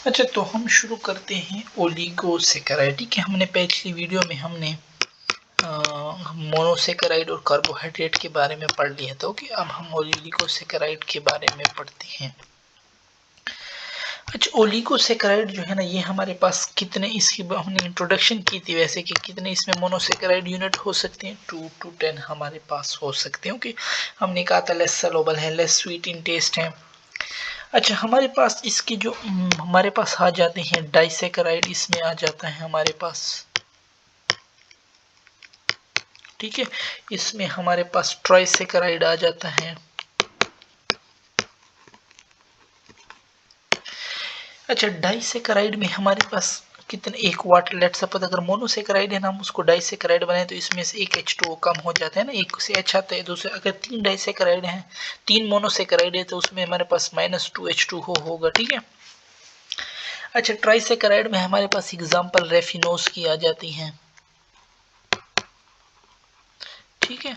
अच्छा, तो हम शुरू करते हैं ओलिगोसेकेराइड। ठीक है, हमने पिछली वीडियो में हमने मोनोसेकेराइड और कार्बोहाइड्रेट के बारे में पढ़ लिया था। ओके, अब हम ओलिगोसेकेराइड के बारे में पढ़ते हैं। अच्छा, ओलिगोसेकेराइड जो है ना, ये हमारे पास कितने, इसकी हमने इंट्रोडक्शन की थी वैसे कि कितने इसमें मोनोसेकेराइड यूनिट हो सकते हैं। 2 to 10 हमारे पास हो सकते हैं। ओके, हमने कहा था लेस सॉल्युबल है, लेस स्वीट इन टेस्ट है। अच्छा, हमारे पास इसके जो हमारे पास आ जाते हैं डाइसेकेराइड, इसमें आ जाता है हमारे पास। ठीक है, इसमें हमारे पास ट्राइसेकेराइड आ जाता है। अच्छा, डाइसेकेराइड में हमारे पास कितने, एक वाटर, लेट सपोज अगर मोनोसेकेराइड है ना, हम उसको डाइसेकेराइड बनाए तो इसमें से एक H2O कम हो जाता है ना, एक से H आता है। दूसरे अगर 3 डाइसेकेराइड हैं, 3 मोनोसेकेराइड है तो उसमें हमारे पास -2H2O होगा। ठीक है। अच्छा, ट्राइसेकेराइड में हमारे पास एग्जांपल रेफिनोज की आ जाती हैं। ठीक है,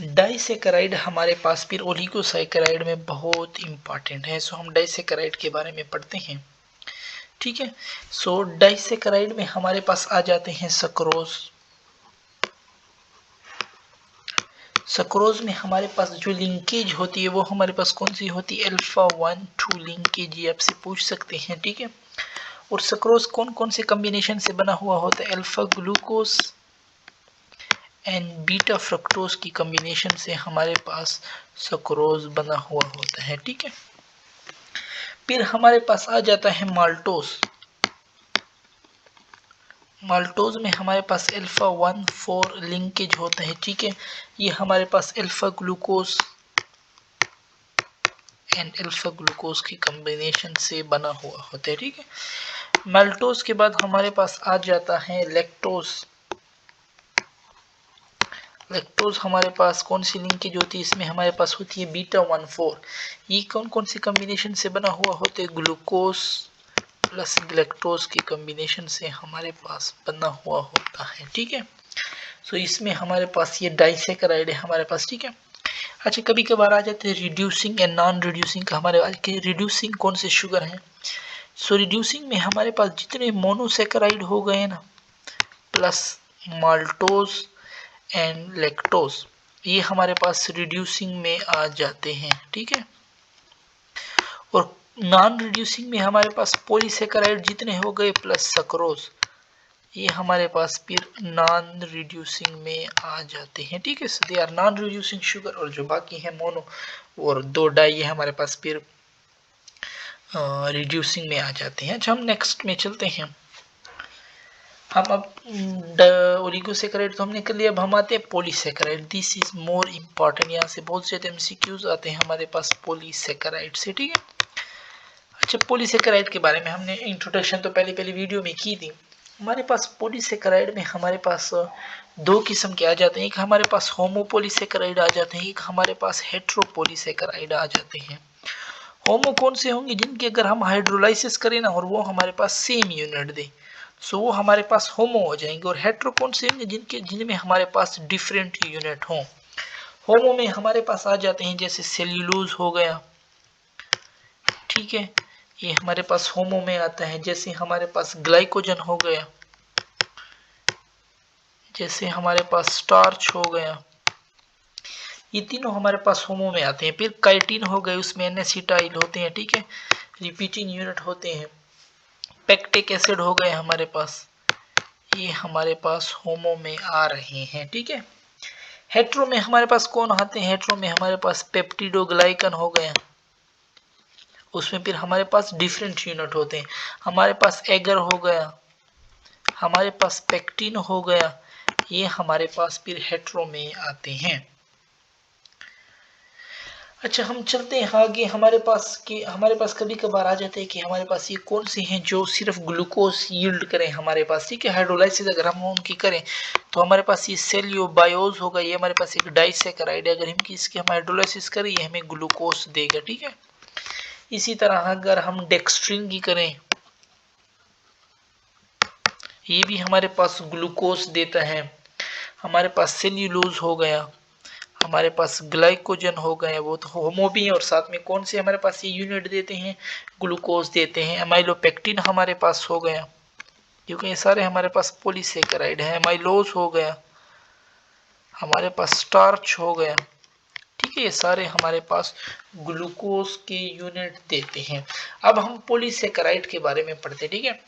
डाइसेकेराइड हमारे पास फिर ओलिगोसेकेराइड में बहुत इंपॉर्टेंट है। सो हम डाइसेकेराइड के बारे में पढ़ते हैं। ठीक है, सो डाइसेकेराइड में हमारे पास आ जाते हैं सक्रोज। सक्रोज में हमारे पास जो लिंकेज होती है वो हमारे पास कौन सी होती है, अल्फा 1,2 लिंकेज, ये आपसे पूछ सकते हैं। ठीक है, और सक्रोज कौन कौन से कॉम्बिनेशन से बना हुआ होता है, alpha glucose and beta fructose की कॉम्बिनेशन से हमारे पास सक्रोज बना हुआ होता है। ठीक है, फिर हमारे पास आ जाता है माल्टोज। माल्टोज में हमारे पास अल्फा 1,4 लिंकेज होता है। ठीक है, ये हमारे पास alpha glucose and alpha glucose की कॉम्बिनेशन से बना हुआ होता है। ठीक है, माल्टोज के बाद हमारे पास आ जाता है लैक्टोज। लैक्टोज हमारे पास कौन सी लिंकेज होती है, इसमें हमारे पास होती है बीटा 1,4। ये कौन कौन सी कॉम्बिनेशन से बना हुआ होता है, ग्लूकोज प्लस लैक्टोज की कॉम्बिनेशन से हमारे पास बना हुआ होता है। ठीक है, सो इसमें हमारे पास ये डाइसेकेराइड है हमारे पास। ठीक है, अच्छा, कभी कभार आ जाते हैं रिड्यूसिंग एंड नॉन रिड्यूसिंग का। हमारे पास के रिड्यूसिंग कौन से शुगर हैं, सो रिड्यूसिंग में हमारे पास जितने मोनोसेकेराइड हो गए ना, प्लस माल्टोज एंड लैक्टोज, ये हमारे पास रिड्यूसिंग में आ जाते हैं। ठीक है, और नॉन रिड्यूसिंग में हमारे पास पॉलीसेकेराइड जितने हो गए प्लस सक्रोज, ये हमारे पास फिर नॉन रिड्यूसिंग में आ जाते हैं। ठीक है, they are non reducing sugar, और जो बाकी है मोनो और 2 डाई, ये हमारे पास फिर रिड्यूसिंग में आ जाते हैं। अच्छा, हम नेक्स्ट में चलते हैं। हम अब ओलिगोसेकेराइड तो हमने कर लिया, अब हम आते हैं polysaccharide. This is more important, यहाँ से बहुत से एमसीक्यूज आते हैं हमारे पास पॉलीसेकेराइड से। ठीक है, अच्छा, पॉलीसेकेराइड के बारे में हमने इंट्रोडक्शन तो पहले वीडियो में की थी। हमारे पास पॉलीसेकेराइड में हमारे पास 2 किस्म के आ जाते हैं, एक हमारे पास होमोपॉलीसेकेराइड आ जाते हैं, एक हमारे पास हेट्रोपॉलीसेकेराइड आ जाते हैं। होमो कौन से होंगे, जिनकी अगर हम हाइड्रोलाइसिस करें ना और वो हमारे पास सेम यूनिट दे, सो वो हमारे पास होमो हो जाएंगे। और हेट्रो कौन से होंगे, जिनमें हमारे पास डिफरेंट यूनिट हों। होमो में हमारे पास आ जाते हैं जैसे सेल्यूलोज हो गया। ठीक है, ये हमारे पास होमो में आता है। जैसे हमारे पास ग्लाइकोजन हो गया, जैसे हमारे पास स्टार्च हो गया, ये तीनों हमारे पास होमो में आते हैं। फिर काइटिन हो गए, उसमें एन-एसिटाइल होते हैं। ठीक है, रिपीटिंग यूनिट होते हैं। पेक्टिक एसिड हो गए हमारे पास, ये हमारे पास होमो में आ रहे हैं। ठीक है, हेट्रो में हमारे पास कौन आते हैं, हेट्रो में हमारे पास पेप्टिडोग्लाइकन हो गया, उसमें फिर हमारे पास डिफरेंट यूनिट होते हैं। हमारे पास एगर हो गया, हमारे पास पेक्टिन हो गया, ये हमारे पास फिर हेट्रो में आते हैं। अच्छा, हम चलते हैं आगे। हमारे पास कभी कभार आ जाते हैं कि हमारे पास ये कौन से हैं जो सिर्फ ग्लूकोज यील्ड करें हमारे पास। ठीक है, हाइड्रोलाइसिस अगर हम उनकी करें तो हमारे पास ये सेल्यूबायोज होगा, ये हमारे पास एक डाइसेकेराइड है। अगर हम इसकी हाइड्रोलाइसिस करें ये हमें ग्लूकोज देगा। ठीक है, इसी तरह अगर हम डेक्स्ट्रिन की करें, ये भी हमारे पास ग्लूकोज देता है। हमारे पास सेल्यूलोज हो गया, हमारे पास ग्लाइकोजन हो गए, वो तो होमो भी है, और साथ में कौन से हमारे पास ये यूनिट देते हैं, ग्लूकोज देते हैं। एमाइलोपेक्टिन हमारे पास हो गया, क्योंकि ये सारे हमारे पास पॉलीसेकेराइड है। एमाइलोज हो गया, हमारे पास स्टार्च हो गया, ठीक है, ये सारे हमारे पास ग्लूकोज के यूनिट देते हैं। अब हम पॉलीसेकेराइड के बारे में पढ़ते हैं, ठीक है।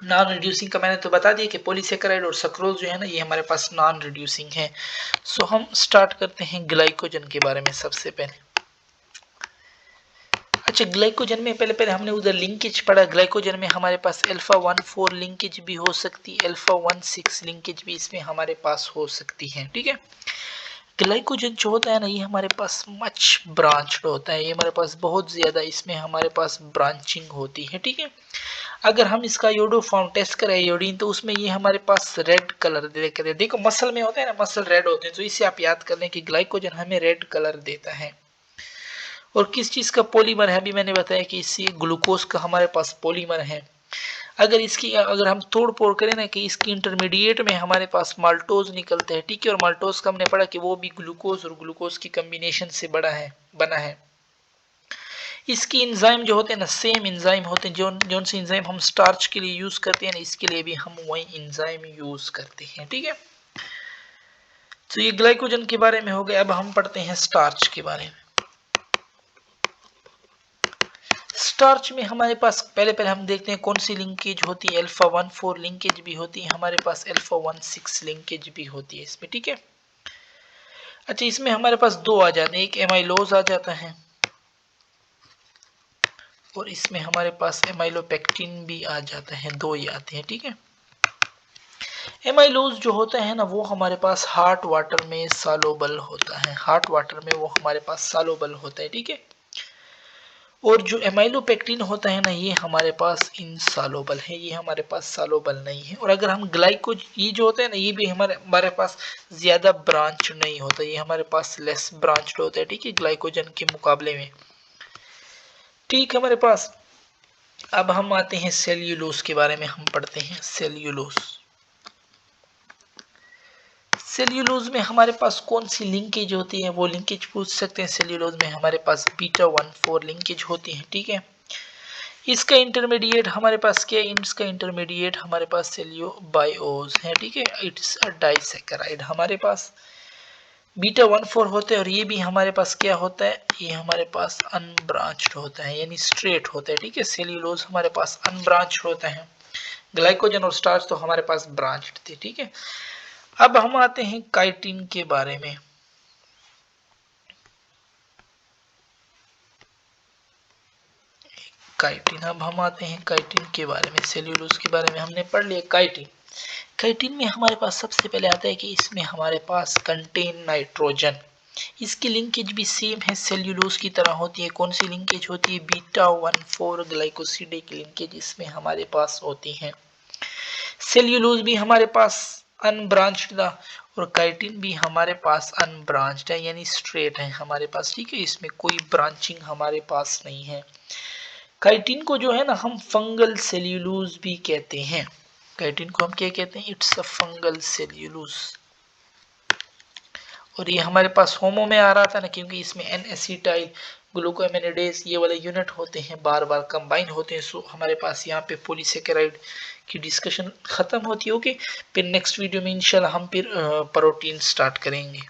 नॉन रिड्यूसिंग का मैंने तो बता दिया कि पॉलीसेकेराइड और सक्रोज जो है ना, ये हमारे पास नॉन रिड्यूसिंग है। सो हम स्टार्ट करते हैं ग्लाइकोजन के बारे में सबसे पहले। अच्छा, ग्लाइकोजन में पहले हमने उधर लिंकेज पढ़ा। ग्लाइकोजन में हमारे पास अल्फा 1,4 लिंकेज भी हो सकती है, अल्फा 1,6 लिंकेज भी इसमें हमारे पास हो सकती है, ठीक है। ग्लाइकोजन जो होता है ना, ये हमारे पास मच ब्रांच्ड होता है, ये हमारे पास बहुत ज्यादा इसमें हमारे पास ब्रांचिंग होती है, ठीक है। अगर हम इसका योडो फॉर्म टेस्ट करें आयोडीन, तो उसमें ये हमारे पास रेड कलर देकर, देखो मसल में होता है ना, मसल रेड होते हैं, तो इससे आप याद कर लें कि ग्लाइकोजन हमें रेड कलर देता है। और किस चीज का पॉलीमर है, अभी मैंने बताया कि इससे ग्लूकोज का हमारे पास पॉलीमर है। अगर हम तोड़ फोड़ करें ना, कि इसकी इंटरमीडिएट में हमारे पास माल्टोज निकलते हैं, ठीक है। और माल्टोज का हमने पढ़ा कि वो भी ग्लूकोज और ग्लूकोज की कॉम्बिनेशन से बना है। इसकी इंजाइम जो होते हैं ना, सेम इंजाइम होते हैं, जो से इंजाइम हम स्टार्च के लिए यूज करते हैं ना, इसके लिए भी हम वही इंजाइम यूज करते हैं, ठीक है। तो ये ग्लाइकोजन के बारे में हो गया। अब हम पढ़ते हैं स्टार्च के बारे में। स्टार्च में हमारे पास पहले हम देखते हैं कौन सी लिंकेज होती है। अल्फा 1,4 लिंकेज भी होती है, हमारे पास अल्फा 1,6 लिंकेज भी होती है इसमें, ठीक है। अच्छा, इसमें हमारे पास दो आ जाते हैं, एक एमाइलोज आ जाता है और इसमें हमारे पास एमाइलोपेक्टिन भी आ जाता है, दो ही आते हैं, ठीक है। एमाइलोज जो होता है ना, वो हमारे पास हार्ट वाटर में सॉल्युबल होता है, हार्ट वाटर में वो हमारे पास सॉल्युबल होता है, ठीक है। और जो एमाइलोपेक्टिन होता है ना, ये हमारे पास इनसॉल्युबल है, ये हमारे पास सॉल्युबल नहीं है। और अगर हम ग्लाइकोज, ये जो होता है ना, ये भी हमारे पास ज्यादा ब्रांच नहीं होता, ये हमारे पास लेस ब्रांच्ड होता है, ठीक है, ग्लाइकोजन के मुकाबले में, ठीक है हमारे पास। अब हम आते हैं सेल्यूलोज के बारे में, हम पढ़ते हैं सेल्यूलोज। सेल्यूलोज में हमारे पास कौन सी लिंकेज होती है, वो लिंकेज पूछ सकते हैं। सेल्यूलोज में हमारे पास बीटा 1,4 लिंकेज होती है, ठीक है। इसका इंटरमीडिएट हमारे पास क्या है, इसका इंटरमीडिएट हमारे पास सेल्यूबायोज है, ठीक है। इट्स अ डाइसैकेराइड हमारे पास बीटा 1,4 होते हैं। और ये भी हमारे पास क्या होता है, ये हमारे पास अनब्रांच्ड होता है, यानी स्ट्रेट होता है, ठीक है। सेल्यूलोज हमारे पास अनब्रांच्ड होता है, ग्लाइकोजन और स्टार्च तो हमारे पास ब्रांच्ड थे, ठीक है। अब हम आते हैं काइटिन के बारे में। काइटिन, अब हम आते हैं काइटिन के बारे में। सेल्यूलोज के बारे में हमने पढ़ लिया। काइटिन, काइटिन में हमारे पास सबसे पहले आता है कि इसमें हमारे पास कंटेन नाइट्रोजन। इसकी लिंकेज भी सेम है, सेल्यूलोज की तरह होती है। कौन सी लिंकेज होती है, बीटा 1,4 ग्लाइकोसिडेक लिंकेज इसमें हमारे पास होती है। सेल्यूलोज भी हमारे पास अनब्रांच्ड था और काइटिन भी हमारे पास अनब्रांच्ड है, यानी स्ट्रेट है हमारे पास, ठीक है। इसमें कोई ब्रांचिंग हमारे पास नहीं है। काइटिन को जो है ना, हम फंगल सेल्यूलोज भी कहते हैं। काइटिन को हम क्या कहते हैं, इट्स अ फंगल सेल्यूलोज। और ये हमारे पास होमो में आ रहा था ना, क्योंकि इसमें एन एसिटाइल ग्लूकोएमिनेडेज ये वाले यूनिट होते हैं, बार बार कंबाइन होते हैं। सो हमारे पास यहाँ पे पॉलीसेकेराइड की डिस्कशन खत्म होती है। ओके, फिर नेक्स्ट वीडियो में इंशाल्लाह हम फिर प्रोटीन स्टार्ट करेंगे।